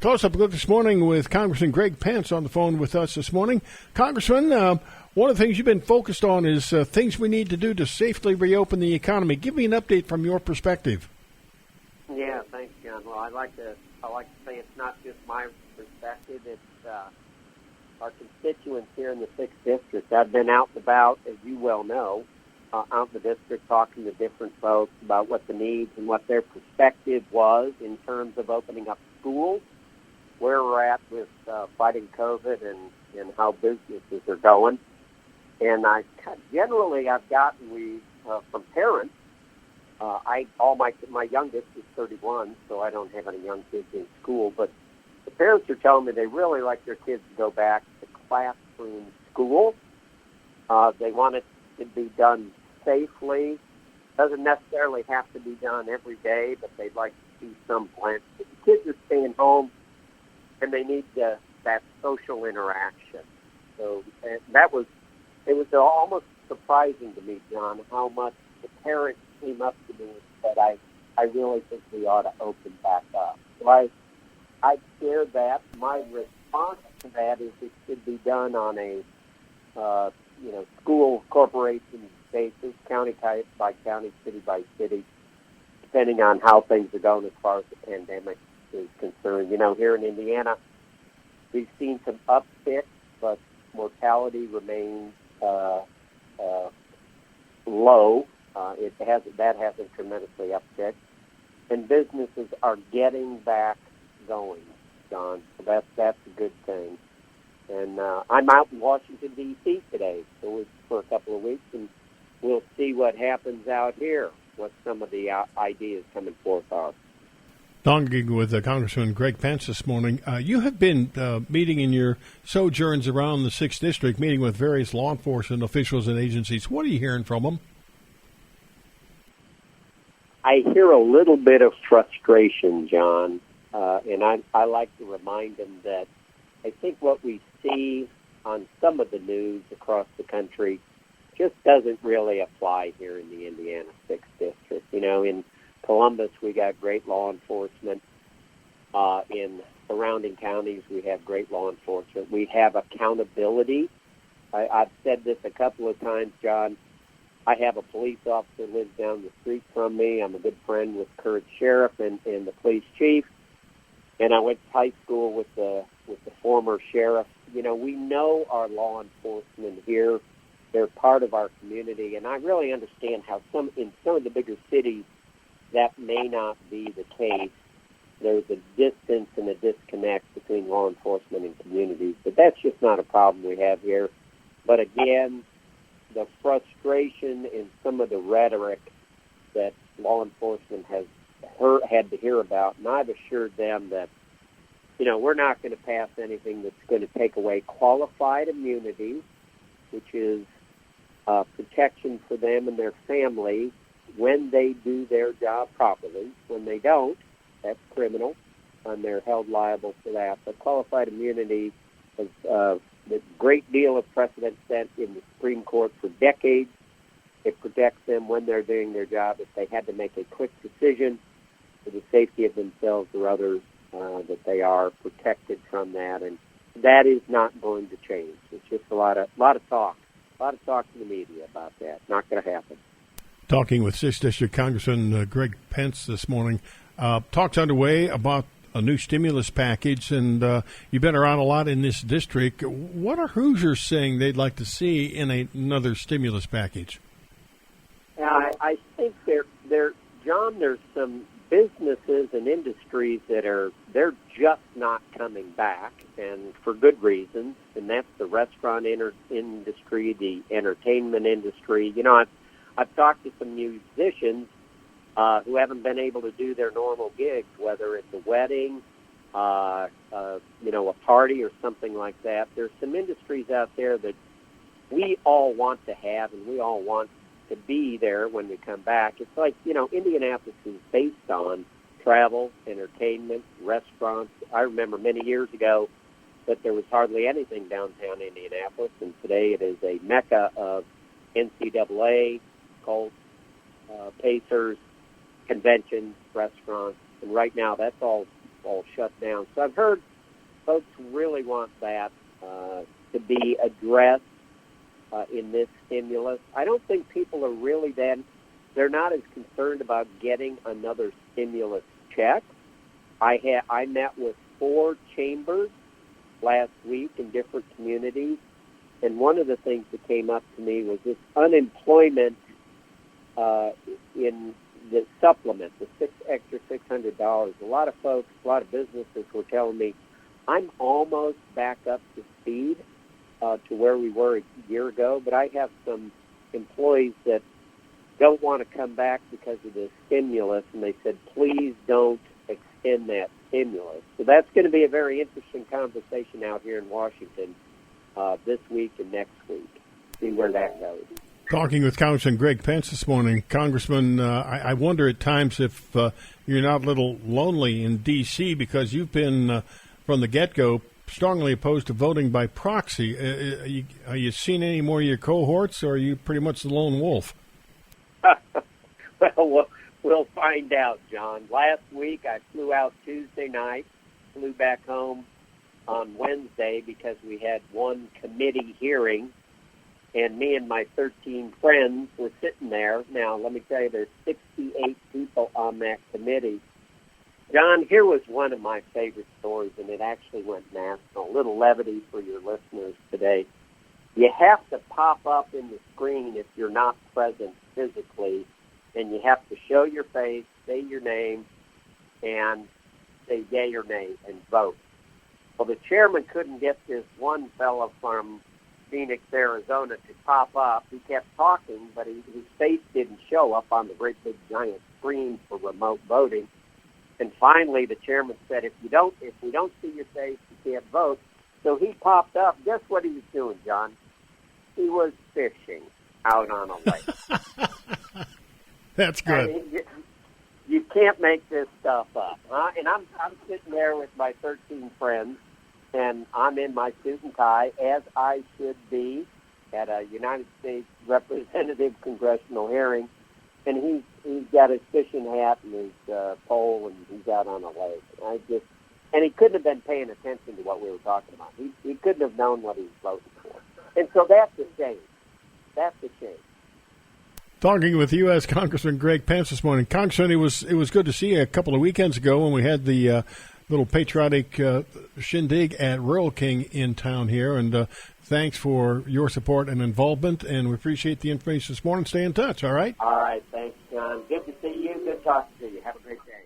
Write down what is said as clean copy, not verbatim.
Close-up look this morning with Congressman Greg Pence on the phone with us this morning. Congressman, one of the things you've been focused on is things we need to do to safely reopen the economy. Give me an update from your perspective. Yeah, thanks, John. Well, I like to say it's not just my perspective. It's our constituents here in the 6th District. I've been out and about, as you well know, out in the district talking to different folks about what the needs and what their perspective was in terms of opening up schools, where we're at with fighting COVID and how businesses are going. And I've gotten from parents. My youngest is 31, so I don't have any young kids in school. But the parents are telling me they really like their kids to go back to classroom school. They want it to be done safely. Doesn't necessarily have to be done every day, but they'd like to see some plan. The kids are staying home, and they need that social interaction. So it was almost surprising to me, John, how much the parents came up to me and said, I really think we ought to open back up. So I shared that. My response to that is it should be done on a school corporation basis, county by county, city by city, depending on how things are going as far as the pandemic is concerned. Here in Indiana, we've seen some uptick, but mortality remains low. That hasn't tremendously upticked, and businesses are getting back going, John. So that's a good thing. And I'm out in Washington, D.C. today, for a couple of weeks, and we'll see what happens out here, what some of the ideas coming forth are. Talking with Congressman Greg Pence this morning. You have been meeting in your sojourns around the 6th District, meeting with various law enforcement officials and agencies. What are you hearing from them? I hear a little bit of frustration, John, and I like to remind them that I think what we see on some of the news across the country just doesn't really apply here in the Indiana 6th District. In Columbus, we got great law enforcement. In surrounding counties, we have great law enforcement. We have accountability. I've said this a couple of times, John. I have a police officer who lives down the street from me. I'm a good friend with current sheriff and the police chief. And I went to high school with the former sheriff. We know our law enforcement here. They're part of our community. And I really understand how in some of the bigger cities, that may not be the case. There's a distance and a disconnect between law enforcement and communities. But that's just not a problem we have here. But again, the frustration in some of the rhetoric that law enforcement has had to hear about, and I've assured them that, we're not going to pass anything that's going to take away qualified immunity, which is protection for them and their family when they do their job properly. When they don't, that's criminal, and they're held liable for that. But qualified immunity has a great deal of precedent set in the Supreme Court for decades. It protects them when they're doing their job. If they had to make a quick decision for the safety of themselves or others, that they are protected from that, and that is not going to change. It's just a lot of talk in the media about that. Not going to happen. Talking with 6th District Congressman Greg Pence this morning. Talks underway about a new stimulus package, and you've been around a lot in this district. What are Hoosiers saying they'd like to see in another stimulus package? Yeah, I think John, there's some businesses and industries they're just not coming back, and for good reasons, and that's the restaurant industry, the entertainment industry. I've talked to some musicians who haven't been able to do their normal gigs, whether it's a wedding, a party or something like that. There's some industries out there that we all want to have, and we all want to be there when we come back. It's like, Indianapolis is based on travel, entertainment, restaurants. I remember many years ago that there was hardly anything downtown Indianapolis, and today it is a mecca of NCAA, Colts, Pacers, conventions, restaurants, and right now that's all all shut down. So I've heard folks really want that to be addressed in this stimulus. I don't think people are really they're not as concerned about getting another stimulus check. I met with 4 chambers last week in different communities, and one of the things that came up to me was this unemployment in the supplement, the extra $600. A lot of folks, a lot of businesses were telling me, I'm almost back up to speed to where we were a year ago, but I have some employees that don't want to come back because of the stimulus, and they said, please don't extend that stimulus. So that's going to be a very interesting conversation out here in Washington this week and next week. See where that goes. Talking with Congressman Greg Pence this morning. Congressman, I wonder at times if you're not a little lonely in D.C. because you've been, from the get-go, strongly opposed to voting by proxy. Are you seeing any more of your cohorts, or are you pretty much the lone wolf? Well, we'll find out, John. Last week I flew out Tuesday night, flew back home on Wednesday because we had one committee hearing, and me and my 13 friends were sitting there. Now, let me tell you, there's 68 people on that committee. John, here was one of my favorite stories, and it actually went national. A little levity for your listeners today. You have to pop up in the screen if you're not present physically, and you have to show your face, say your name, and say yay or nay and vote. Well, the chairman couldn't get this one fellow from Phoenix, Arizona to pop up. He kept talking, but his face didn't show up on the great big giant screen for remote voting. And finally, the chairman said, if we don't see your face, you can't vote. So he popped up. Guess what he was doing, John? He was fishing out on a lake. That's good. I mean, you can't make this stuff up. And I'm sitting there with my 13 friends, and I'm in my suit and tie, as I should be, at a United States Representative congressional hearing. And he's got his fishing hat and his pole, and he's out on a lake. And he couldn't have been paying attention to what we were talking about. He couldn't have known what he was voting for. And so that's a shame. That's a shame. Talking with U.S. Congressman Greg Pence this morning. Congressman, it was good to see you a couple of weekends ago when we had the little patriotic shindig at Rural King in town here. And thanks for your support and involvement, and we appreciate the information this morning. Stay in touch, all right? All right, thanks, John. Good to see you. Good talking to you. Have a great day.